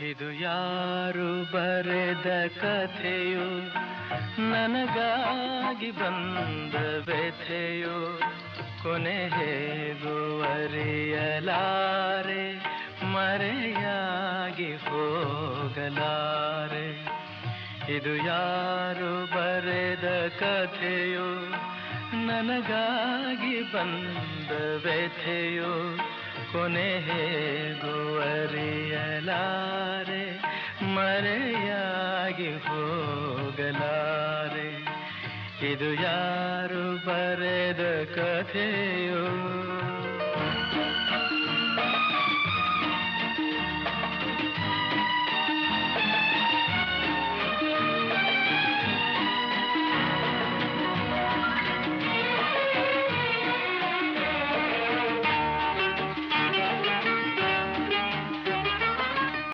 ಇದು ಯಾರು ಬರೆದ ಕಥೆಯೋ, ನನಗಾಗಿ ಬಂದ ವ್ಯಥೆಯೋ, ಕೊನೆ ಹೇಗೂ ಅರಿಯಲಾರೆ, ಮರೆಯಾಗಿ ಹೋಗಲಾರೆ. ಇದು ಯಾರು ಬರೆದ ಕಥೆಯೋ, ನನಗಾಗಿ ಬಂದ ವ್ಯಥೆಯೋ, ಕೊನೆ ಹೇಗೂ ಅರಿಯಲಾರೆ, ಮರೆಯಾಗಿ ಹೋಗಲಾರೆ. ಇದು ಯಾರು ಬರೆದ ಕಥೆಯೋ.